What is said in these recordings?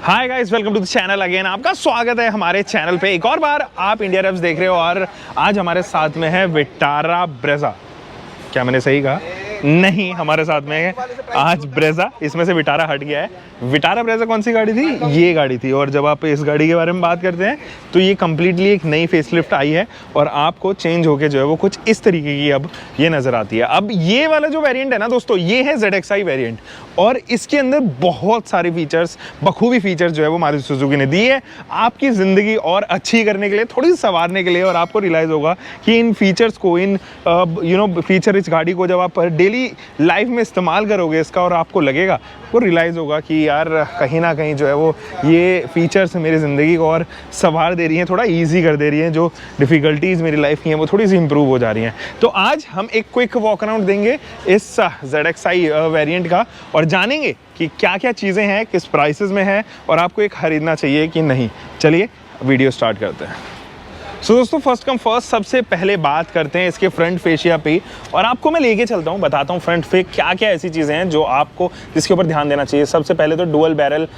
Hi guys, welcome to the channel again. आपका स्वागत है हमारे चैनल पे। एक और बार आप इंडिया रेव्स देख रहे हो और आज हमारे साथ में है विटारा ब्रेजा। क्या मैंने सही कहा? नहीं, हमारे साथ में है आज ब्रेजा। इसमें से विटारा हट गया है। विटारा ब्रेजा कौन सी गाड़ी थी? ये गाड़ी थी। और जब आप इस गाड़ी के बारे में बात करते हैं तो ये कम्प्लीटली एक नई फेसलिफ्ट आई है और आपको चेंज होके जो है वो कुछ इस तरीके की अब ये नज़र आती है। अब ये वाला जो वेरिएंट है ना दोस्तों, ये है ZXi वेरिएंट और इसके अंदर बहुत सारे फीचर्स, बखूबी फीचर्स जो है वो मारुति सुजुकी ने दी है आपकी ज़िंदगी और अच्छी करने के लिए, थोड़ी सी संवारने के लिए। और आपको रियलाइज़ होगा कि इन फीचर्स को, इन फीचर इस गाड़ी को जब आप डेली लाइफ में इस्तेमाल करोगे इसका, और आपको लगेगा, वो रियलाइज़ होगा कि यार कहीं ना कहीं जो है वो ये फीचर्स मेरी ज़िंदगी को और संवार दे रही हैं, थोड़ा ईजी कर दे रही हैं। जो डिफ़िकल्टीज़ मेरी लाइफ की हैं वो थोड़ी सी इंप्रूव हो जा रही हैं। तो आज हम एक क्विक वॉक अराउंड देंगे इस ZXi वेरिएंट का और जानेंगे कि क्या क्या चीज़ें हैं, किस प्राइसेस में है और आपको एक खरीदना चाहिए कि नहीं। चलिए वीडियो स्टार्ट करते हैं। सो दोस्तों, फर्स्ट कम फर्स्ट, सबसे पहले बात करते हैं इसके फ्रंट फेशिया पे और आपको मैं लेके चलता हूँ, बताता हूँ फ्रंट पे क्या क्या ऐसी चीज़ें हैं जो आपको जिसके ऊपर ध्यान देना चाहिए। सबसे पहले तो डुअल बैरल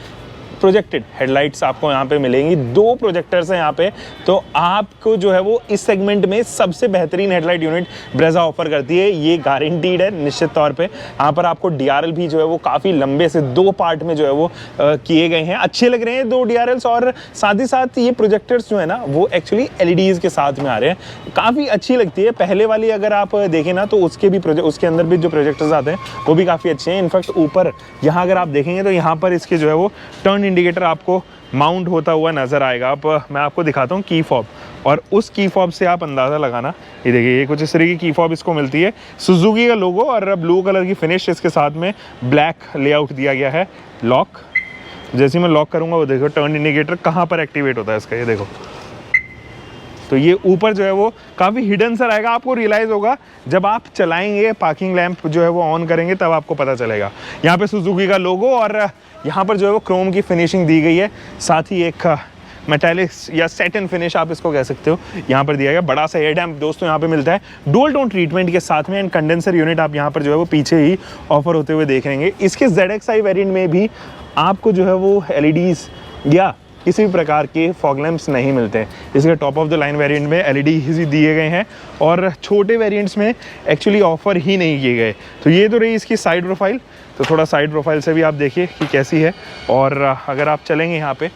प्रोजेक्टेड हेडलाइट्स आपको यहाँ पे मिलेंगी। 2 प्रोजेक्टर्स हैं यहाँ पे, तो आपको जो है वो इस सेगमेंट में सबसे बेहतरीन हेडलाइट यूनिट ब्रेजा ऑफर करती है। ये गारंटीड है निश्चित तौर पे। यहाँ पर आपको DRL भी जो है वो काफ़ी लंबे से 2 पार्ट में जो है वो किए गए हैं। अच्छे लग रहे हैं 2 DRLs और साथ ही साथ ये प्रोजेक्टर्स जो है ना वो एक्चुअली LEDs के साथ में आ रहे हैं। काफ़ी अच्छी लगती है। पहले वाली अगर आप देखें ना तो उसके अंदर भी जो प्रोजेक्टर्स आते हैं वो भी काफ़ी अच्छे हैं। इनफैक्ट ऊपर यहाँ अगर आप देखेंगे तो यहाँ पर इसके जो है वो टर्न इंडिकेटर आपको माउंट होता हुआ नजर आएगा। अब मैं आपको दिखाता हूँ की फॉब, और उस की फॉब से आप अंदाज़ा लगाना। ये देखिए, ये कुछ इस तरीके की फॉब इसको मिलती है। सुजुकी का लोगो और ब्लू कलर की फिनिश, इसके साथ में ब्लैक लेआउट दिया गया है। लॉक, जैसे मैं लॉक करूँगा वो देखो टर्न इंडिकेटर कहाँ पर एक्टिवेट होता है इसका, ये देखो। तो ये ऊपर जो है वो काफ़ी हिडन सा रहेगा। आपको रियलाइज़ होगा जब आप चलाएंगे, पार्किंग लैंप जो है वो ऑन करेंगे तब आपको पता चलेगा। यहाँ पे सुजुकी का लोगो और यहाँ पर जो है वो क्रोम की फिनिशिंग दी गई है। साथ ही एक मेटालिक्स या सेटिन फिनिश आप इसको कह सकते हो यहाँ पर दिया गया। बड़ा सा एयर डैम्प दोस्तों यहाँ पे मिलता है डुअल टोन ट्रीटमेंट के साथ में। एंड कंडेंसर यूनिट आप यहाँ पर जो है वो पीछे ही ऑफर होते हुए देख रहेंगे। इसके ZXi वेरिएंट में भी आपको जो है वो LEDs या किसी भी प्रकार के फॉग लैंप्स नहीं मिलते हैं। इसके top of the line variant में LEDs ही दिए गए हैं और छोटे वेरिएंट्स में एक्चुअली ऑफर ही नहीं किए गए। तो ये तो रही इसकी साइड प्रोफाइल। तो थोड़ा साइड प्रोफाइल से भी आप देखिए कि कैसी है। और अगर आप चलेंगे यहाँ पे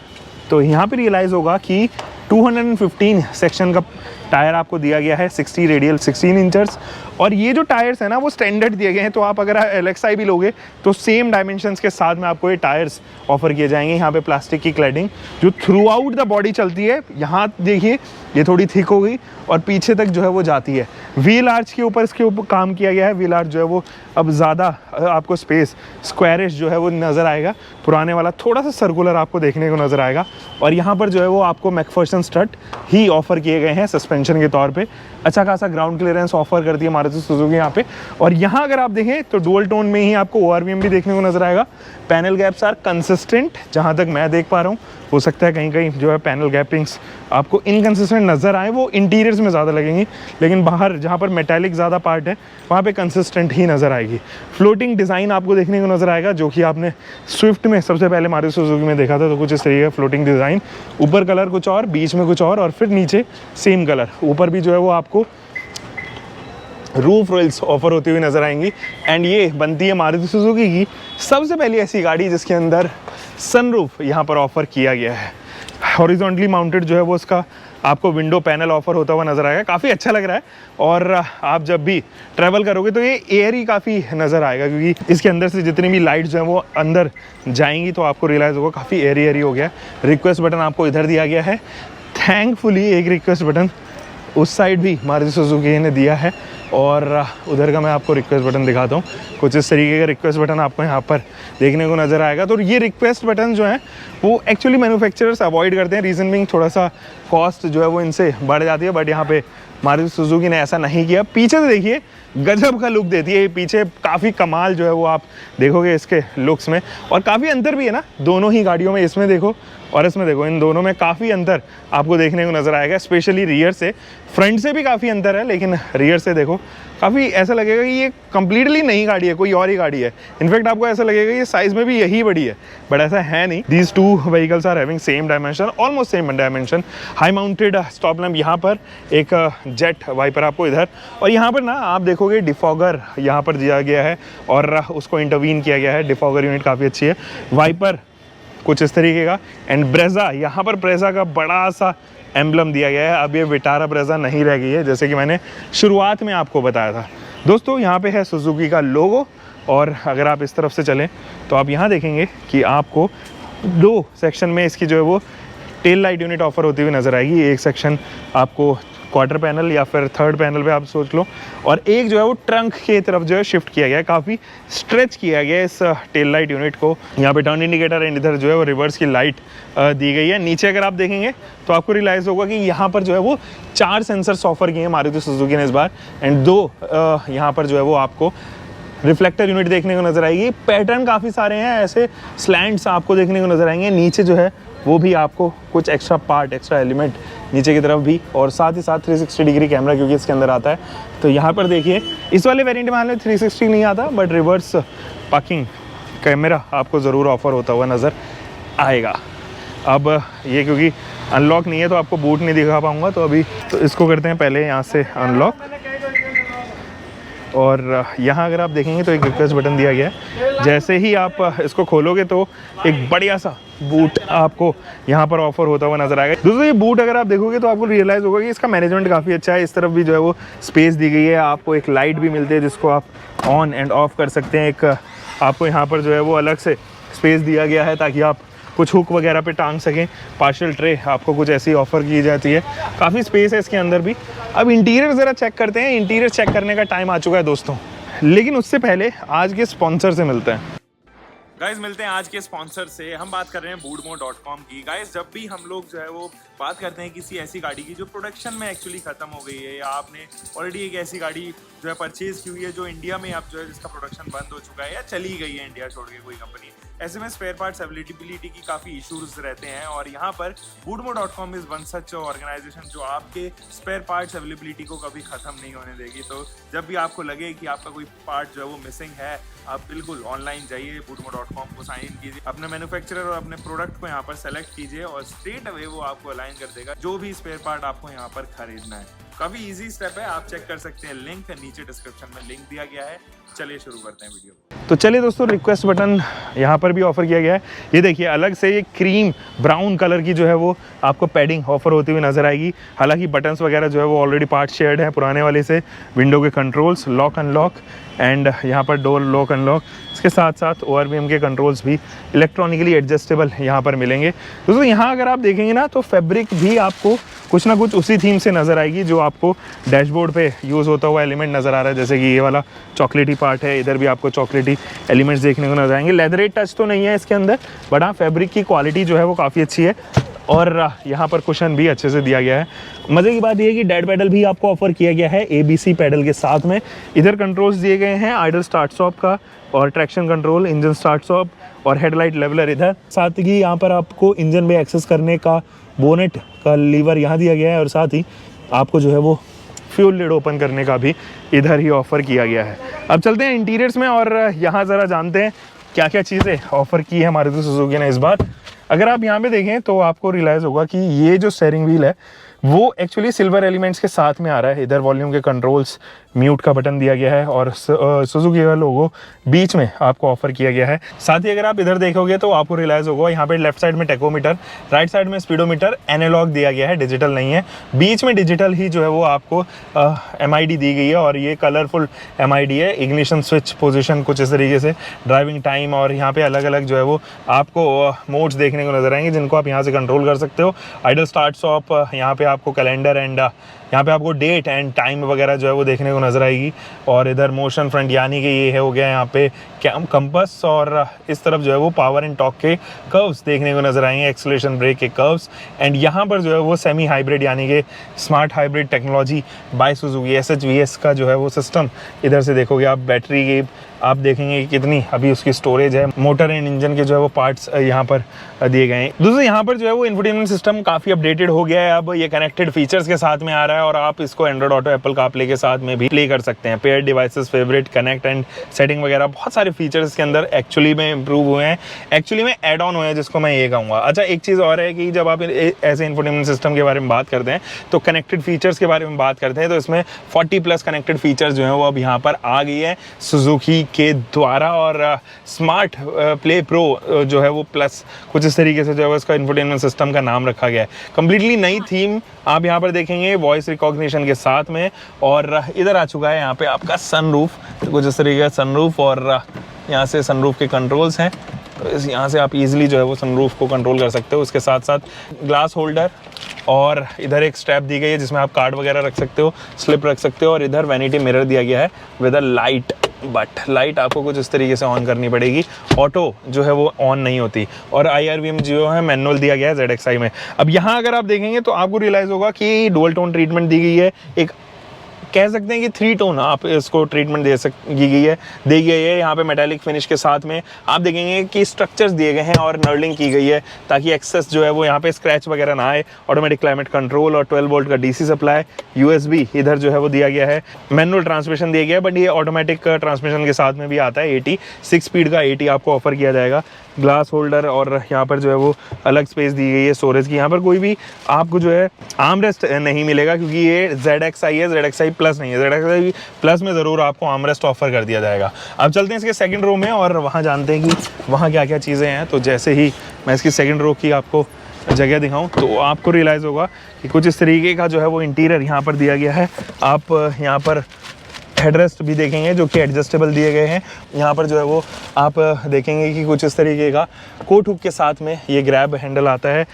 तो यहाँ पे रियलाइज़ होगा कि 215 सेक्शन का टायर आपको दिया गया है, 60 रेडियल 16 इंचर्स। और ये जो टायर्स हैं ना वो स्टैंडर्ड दिए गए हैं। तो आप अगर LXi भी लोगे तो सेम डायमेंशंस के साथ में आपको ये टायर्स ऑफर किए जाएंगे। यहाँ पे प्लास्टिक की क्लैडिंग जो थ्रू आउट द बॉडी चलती है। यहाँ देखिए ये थोड़ी थिक हो गई और पीछे तक जो है वो जाती है। व्हील आर्च के ऊपर इसके ऊपर काम किया गया है। व्हील आर्च जो है वो अब ज़्यादा आपको स्पेस स्क्वायरिश जो है वो नज़र आएगा। पुराने वाला थोड़ा सा सर्कुलर आपको देखने को नज़र आएगा। और यहाँ पर जो है वो आपको मैकफर्सन स्ट्रट ही ऑफर किए गए हैं सस्पेंशन के तौर पे। अच्छा खासा ग्राउंड क्लियरेंस ऑफर करती है मारुति सुजुकी यहाँ पे। और यहाँ अगर आप देखें तो डुअल टोन में ही आपको ORVM भी देखने को नजर आएगा। पैनल गैप्स आर कंसिस्टेंट, जहाँ तक मैं देख पा रहा हूँ। हो सकता है कहीं कहीं जो है पैनल गैपिंग्स आपको इनकंसिस्टेंट नज़र आए, वो इंटीरियर्स में ज़्यादा लगेंगी, लेकिन बाहर जहाँ पर मेटालिक ज़्यादा पार्ट है वहाँ पे कंसिस्टेंट ही नज़र आएगी। फ्लोटिंग डिज़ाइन आपको देखने को नज़र आएगा, जो कि आपने स्विफ्ट में सबसे पहले मारुति सुजुकी में देखा था। तो कुछ इस तरीके का फ्लोटिंग डिज़ाइन, ऊपर कलर कुछ और, बीच में कुछ और फिर नीचे सेम कलर। ऊपर भी जो है वो आपको रूफ रेल्स ऑफर होती हुई नज़र आएंगी। एंड ये बनती है मारुति सुजुकी की सबसे पहली ऐसी गाड़ी जिसके अंदर सनरूफ यहाँ पर ऑफर किया गया है। हॉरिजॉन्टली माउंटेड जो है वो उसका आपको विंडो पैनल ऑफर होता हुआ नज़र आएगा। काफ़ी अच्छा लग रहा है। और आप जब भी ट्रैवल करोगे तो ये एयर ही काफ़ी नज़र आएगा, क्योंकि इसके अंदर से जितनी भी लाइट्स जो हैं वो अंदर जाएंगी तो आपको रियलाइज़ होगा काफ़ी एयरी हो गया। रिक्वेस्ट बटन आपको इधर दिया गया है। थैंकफुली एक रिक्वेस्ट बटन उस साइड भी मारुति सुजुकी ने दिया है। और उधर का मैं आपको रिक्वेस्ट बटन दिखाता हूँ। कुछ इस तरीके का रिक्वेस्ट बटन आपको यहाँ पर देखने को नज़र आएगा। तो ये रिक्वेस्ट बटन जो है वो एक्चुअली मैन्युफैक्चरर्स अवॉइड करते हैं। रीज़न बिंग थोड़ा सा कॉस्ट जो है वो इनसे बढ़ जाती है, बट यहाँ पे मारुति सुजुकी ने ऐसा नहीं किया। पीछे से देखिए गजब का लुक देती है। पीछे काफ़ी कमाल जो है वो आप देखोगे इसके लुक्स में, और काफ़ी अंतर भी है ना दोनों ही गाड़ियों में। इसमें देखो और इसमें देखो, इन दोनों में काफ़ी अंतर आपको देखने को नज़र आएगा, स्पेशली रियर से। फ्रंट से भी काफ़ी अंतर है, लेकिन रियर से देखो काफ़ी ऐसा लगेगा कि ये कंप्लीटली नई गाड़ी है, कोई और ही गाड़ी है। इनफैक्ट आपको ऐसा लगेगा ये साइज़ में भी यही बड़ी है, बट ऐसा है नहीं। These two vehicles are having same dimension, almost same dimension. High mounted stop lamp यहाँ पर, एक जेट वाइपर आपको इधर, और यहाँ पर ना आप देखोगे डिफॉगर यहाँ पर दिया गया है और उसको इंटरवीन किया गया है। डिफॉगर यूनिट काफ़ी अच्छी है, वाइपर कुछ इस तरीके का, एंड ब्रेजा, यहाँ पर ब्रेजा का बड़ा सा एम्बलम दिया गया है। अब ये विटारा ब्रेजा नहीं रह गई है, जैसे कि मैंने शुरुआत में आपको बताया था। दोस्तों यहाँ पे है सुजुकी का लोगो, और अगर आप इस तरफ से चलें तो आप यहाँ देखेंगे कि आपको 2 सेक्शन में इसकी जो है वो टेल लाइट यूनिट ऑफर होती हुई नज़र आएगी। एक सेक्शन आपको क्वार्टर पैनल या फिर थर्ड पैनल पे आप सोच लो, और एक जो है वो ट्रंक की तरफ जो है शिफ्ट किया गया है। काफ़ी स्ट्रेच किया गया है इस टेल लाइट यूनिट को। यहाँ पे टर्न इंडिकेटर एंड इधर जो है वो रिवर्स की लाइट दी गई है। नीचे अगर आप देखेंगे तो आपको रियलाइज़ होगा कि यहाँ पर जो है वो 4 सेंसर्स ऑफर किए हैं मारुति सुजुकी ने इस बार, एंड 2 यहाँ पर जो है वो आपको रिफ्लेक्टर यूनिट देखने को नज़र आएगी। पैटर्न काफ़ी सारे हैं, ऐसे स्लैंट्स आपको देखने को नज़र आएंगे। नीचे जो है वो भी आपको कुछ एक्स्ट्रा पार्ट, एक्स्ट्रा एलिमेंट नीचे की तरफ भी, और साथ ही साथ 360 डिग्री कैमरा क्योंकि इसके अंदर आता है। तो यहाँ पर देखिए इस वाले वेरिएंट में हाल 360 नहीं आता, बट रिवर्स पार्किंग कैमरा आपको ज़रूर ऑफर होता हुआ नज़र आएगा। अब ये क्योंकि अनलॉक नहीं है तो आपको बूट नहीं दिखा पाऊँगा, तो अभी तो इसको करते हैं पहले यहाँ से अनलॉक। और यहाँ अगर आप देखेंगे तो एक रिक्वेस्ट बटन दिया गया है। जैसे ही आप इसको खोलोगे तो एक बढ़िया सा बूट आपको यहाँ पर ऑफर होता हुआ नजर आएगा। दोस्तों ये बूट अगर आप देखोगे तो आपको रियलाइज़ होगा कि इसका मैनेजमेंट काफ़ी अच्छा है। इस तरफ भी जो है वो स्पेस दी गई है, आपको एक लाइट भी मिलती है जिसको आप ऑन एंड ऑफ कर सकते हैं। एक आपको यहाँ पर जो है वो अलग से स्पेस दिया गया है ताकि आप कुछ हुक वगैरह पे टांग सकें। पार्शियल ट्रे आपको कुछ ऐसी ऑफर की जाती है, काफ़ी स्पेस है इसके अंदर भी। अब इंटीरियर ज़रा चेक करते हैं। इंटीरियर चेक करने का टाइम आ चुका है दोस्तों, लेकिन उससे पहले आज के स्पॉन्सर से मिलते हैं। गाइस मिलते हैं आज के स्पॉन्सर से। हम बात कर रहे हैं Boodmo.com की। गाइस जब भी हम लोग जो है वो बात करते हैं किसी ऐसी गाड़ी की जो प्रोडक्शन में एक्चुअली खत्म हो गई है, या आपने ऑलरेडी एक ऐसी गाड़ी जो है परचेज की हुई है जो इंडिया में अब जो है जिसका प्रोडक्शन बंद हो चुका है या चली गई है इंडिया छोड़ के कोई कंपनी, ऐसे में स्पेयर पार्ट्स अवेलेबिलिटी की काफ़ी इश्यूज रहते हैं। और यहाँ पर Boodmo.com is one such organisation जो आपके स्पेयर पार्ट्स अवेलेबिलिटी को कभी ख़त्म नहीं होने देगी। तो जब भी आपको लगे कि आपका कोई पार्ट जो है वो मिसिंग है, आप बिल्कुल ऑनलाइन जाइए, Boodmo.com को साइन इन कीजिए, अपने मैन्युफैक्चरर और अपने प्रोडक्ट को यहाँ पर सेलेक्ट कीजिए और स्ट्रेट अवे वो आपको अलाइन कर देगा जो भी स्पेयर पार्ट आपको यहाँ पर खरीदना है। काफ़ी इजी स्टेप है, आप चेक कर सकते हैं। लिंक नीचे डिस्क्रिप्शन में लिंक दिया गया है। चलिए शुरू करते हैं वीडियो। तो चलिए दोस्तों, रिक्वेस्ट बटन यहाँ पर भी ऑफर किया गया है। ये देखिए अलग से ये क्रीम ब्राउन कलर की जो है वो आपको पैडिंग ऑफर होती हुई नजर आएगी। हालांकि बटन्स वगैरह जो है वो ऑलरेडी पार्ट शेयर्ड है पुराने वाले से। विंडो के कंट्रोल्स, लॉक अनलॉक एंड यहाँ पर डोर लॉक अनलॉक, इसके साथ साथ ORVM के कंट्रोल्स भी इलेक्ट्रॉनिकली एडजस्टेबल यहाँ पर मिलेंगे। दोस्तों यहाँ अगर आप देखेंगे ना तो फैब्रिक भी आपको कुछ ना कुछ उसी थीम से नज़र आएगी जो आपको डैशबोर्ड पे यूज़ होता हुआ एलिमेंट नज़र आ रहा है। जैसे कि ये वाला चॉकलेटी पार्ट है, इधर भी आपको चॉकलेटी एलिमेंट्स देखने को नजर आएंगे। लेदरेट टच तो नहीं है इसके अंदर, बट हाँ फैब्रिक की क्वालिटी जो है वो काफ़ी अच्छी है। और यहाँ पर कुशन भी अच्छे से दिया गया है। मज़े की बात यह है कि डेड पैडल भी आपको ऑफर किया गया है ABC पैडल के साथ में। इधर कंट्रोल्स दिए गए हैं आइडल स्टार्ट स्टॉप का और traction control, engine start stop और हेडलाइट लेवलर इधर। साथ ही यहाँ पर आपको इंजन में एक्सेस करने का बोनेट का लीवर यहाँ दिया गया है और साथ ही आपको जो है वो फ्यूल लिड ओपन करने का भी इधर ही ऑफर किया गया है। अब चलते हैं इंटीरियर्स में और यहाँ ज़रा जानते हैं क्या क्या चीज़ें ऑफर की है मारुति सुजुकी ने इस बार। अगर आप यहाँ पे देखें तो आपको रियलाइज़ होगा कि ये जो स्टीयरिंग व्हील है वो एक्चुअली सिल्वर एलिमेंट्स के साथ में आ रहा है। इधर वॉल्यूम के कंट्रोल्स, म्यूट का बटन दिया गया है और सुजुकी का लोगो बीच में आपको ऑफर किया गया है। साथ ही अगर आप इधर देखोगे तो आपको रियलाइज़ होगा यहाँ पे लेफ्ट साइड में टेकोमीटर, राइट साइड में स्पीडोमीटर, एनालॉग दिया गया है, डिजिटल नहीं है। बीच में डिजिटल ही जो है वो आपको MID दी गई है और ये कलरफुल MID है। इग्निशन स्विच पोजिशन कुछ इस तरीके से, ड्राइविंग टाइम और यहाँ पे अलग अलग जो है वो आपको मोड्स देखने को नजर आएंगे जिनको आप यहाँ से कंट्रोल कर सकते हो। आइडल स्टार्ट स्टॉप, यहाँ पे आपको कैलेंडर एंड यहाँ पे आपको डेट एंड टाइम वगैरह जो है वो देखने को नज़र आएगी। और इधर मोशन फ्रंट यानी कि ये हो गया यहाँ पे कंपस और इस तरफ जो है वो पावर एंड टॉर्क के कर्व्स देखने को नज़र आएंगे, एक्सेलरेशन ब्रेक के कर्व्स। एंड यहाँ पर जो है वो सेमी हाइब्रिड यानी कि smart hybrid technology by Suzuki SHVS का जो है वो सिस्टम इधर से देखोगे आप। बैटरी की आप देखेंगे कि कितनी अभी उसकी स्टोरेज है। मोटर एंड इंजन के जो है वो पार्ट्स यहाँ पर दिए गए हैं। दोस्तों यहाँ पर जो है वो इंफोटेनमेंट सिस्टम काफ़ी अपडेटेड हो गया है। अब ये कनेक्टेड फीचर्स के साथ में आ रहा है है और आप इसको एंड्रॉइड ऑटो, एप्पल कारप्ले के साथ में भी प्ले कर सकते हैं। Pair devices, favourite, connect and setting वगैरह बहुत सारे फीचर्स इसके अंदर एक्चुअली में इंप्रूव हुए हैं, एक्चुअली में एड ऑन हुए हैं, जिसको मैं ये कहूँगा। अच्छा, एक चीज़ और है कि जब आप ऐसे इंफोटेनमेंट सिस्टम के बारे में बात करते हैं तो कनेक्टेड फीचर्स के बारे में बात करते हैं, तो इसमें 40+ कनेक्टेड फीचर्स जो हैं वो अब यहाँ पर आ गई है सुजुकी के द्वारा। और स्मार्ट प्ले प्रो जो है वो प्लस कुछ इस तरीके से जो है उसका इंफोटेनमेंट सिस्टम का नाम रखा गया है। कंप्लीटली नई थीम आप यहाँ पर देखेंगे वॉइस रिकॉग्निशन के साथ में। और इधर आ चुका है यहाँ पे आपका सनरूफ, कुछ इस तरीके का सनरूफ, और यहाँ से सनरूफ के कंट्रोल्स हैं, तो यहाँ से आप इजीली जो है वो सनरूफ को कंट्रोल कर सकते हो। उसके साथ साथ ग्लास होल्डर, और इधर एक स्ट्रैप दी गई है जिसमें आप कार्ड वगैरह रख सकते हो, स्लिप रख सकते हो, और इधर वैनिटी मिरर दिया गया है with a light. But light आपको कुछ इस तरीके से ऑन करनी पड़ेगी, ऑटो जो है वो ऑन नहीं होती। और IRVM जो है मैनुअल दिया गया है ZXi में। अब यहाँ अगर आप देखेंगे तो आपको रियलाइज़ होगा कि डुअल टोन ट्रीटमेंट दी गई है, एक कह सकते हैं कि 3 टोन आप इसको ट्रीटमेंट दी गई है यहाँ पे मेटालिक फिनिश के साथ में। आप देखेंगे कि स्ट्रक्चर्स दिए गए हैं और नर्लिंग की गई है ताकि एक्सेस जो है वो यहाँ पे स्क्रैच वगैरह ना आए। ऑटोमेटिक क्लाइमेट कंट्रोल और 12 वोल्ट का DC सप्लाई, USB इधर जो है वो दिया गया है, मैनुअल ट्रांसमिशन दिया गया है, बट ये ऑटोमेटिक ट्रांसमिशन के साथ में भी आता है। 6 स्पीड का 80 आपको ऑफर किया जाएगा। ग्लास होल्डर, और यहाँ पर जो है वो अलग स्पेस दी गई है स्टोरेज की। यहाँ पर कोई भी आपको जो है आर्मरेस्ट नहीं मिलेगा क्योंकि ये ZXi है, ZXi प्लस नहीं है। ZXi प्लस में ज़रूर आपको आर्मरेस्ट ऑफर कर दिया जाएगा। अब चलते हैं इसके सेकंड रो में और वहाँ जानते हैं कि वहाँ क्या क्या चीज़ें हैं। तो जैसे ही मैं इसकी सेकंड रो की आपको जगह दिखाऊं तो आपको रियलाइज़ होगा कि कुछ इस तरीके का जो है वो इंटीरियर यहाँ पर दिया गया है। आप यहाँ पर हेडरेस्ट भी देखेंगे जो कि एडजस्टेबल दिए गए हैं। यहाँ पर जो है वो आप देखेंगे कि कुछ इस तरीके का कोट हुक के साथ में ये ग्रैब हैंडल आता है।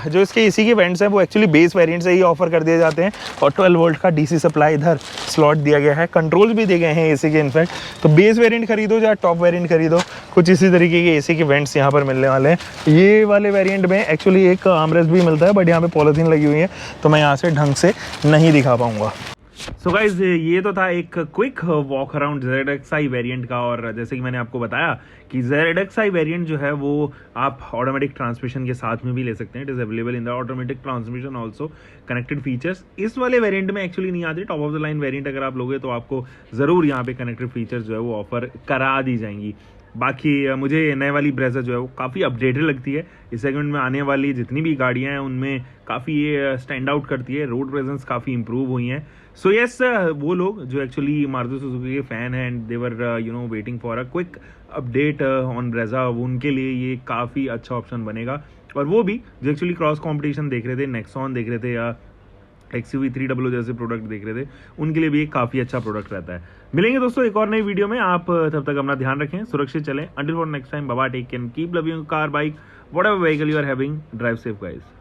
जो इसके एसी के वेंट्स हैं वो एक्चुअली बेस वेरिएंट से ही ऑफर कर दिए जाते हैं, और 12 वोल्ट का DC सप्लाई इधर स्लॉट दिया गया है। कंट्रोल्स भी दिए गए हैं एसी के इनफैक्ट। तो बेस वेरिएंट खरीदो या टॉप वेरिएंट खरीदो, कुछ इसी तरीके के एसी के वेंट्स यहाँ पर मिलने वाले हैं। ये वाले वेरिएंट में एक्चुअली एक आर्मरेस्ट भी मिलता है, बट यहाँ पे पॉलीथीन लगी हुई है तो मैं यहाँ से ढंग से नहीं दिखा पाऊंगा। सो गाइज, ये तो था एक quick walk around ZXi variant का। और जैसे कि मैंने आपको बताया कि ZXi वेरिएंट जो है वो आप ऑटोमेटिक ट्रांसमिशन के साथ में भी ले सकते हैं। It is available in the automatic transmission also. Connected features इस वाले वेरिएंट में एक्चुअली नहीं आते। Top of the line variant अगर आप लोगे तो आपको ज़रूर यहाँ पे कनेक्टेड फीचर्स जो है वो ऑफर करा दी जाएंगी। बाकी मुझे नए वाली ब्रेजा जो है वो काफ़ी अपडेटेड लगती है। इस सेगमेंट में आने वाली जितनी भी गाड़ियाँ हैं उनमें काफ़ी ये स्टैंड आउट करती है। रोड प्रेजेंस काफ़ी इंप्रूव हुई हैं। सो यस, वो लोग जो एक्चुअली मारुति सुजुकी के फ़ैन हैं and they're waiting for a quick update on Brezza, उनके लिए ये काफ़ी अच्छा ऑप्शन बनेगा। और वो भी जो एक्चुअली क्रॉस कॉम्पिटिशन देख रहे थे, नेक्सॉन देख रहे थे या XUV 300 जैसे प्रोडक्ट देख रहे थे, उनके लिए भी एक काफ़ी अच्छा प्रोडक्ट रहता है। मिलेंगे दोस्तों एक और नई वीडियो में। आप तब तक अपना ध्यान रखें, सुरक्षित चलें। Until for next time, bye bye, take care, keep loving car, bike, whatever vehicle you are having, drive safe guys.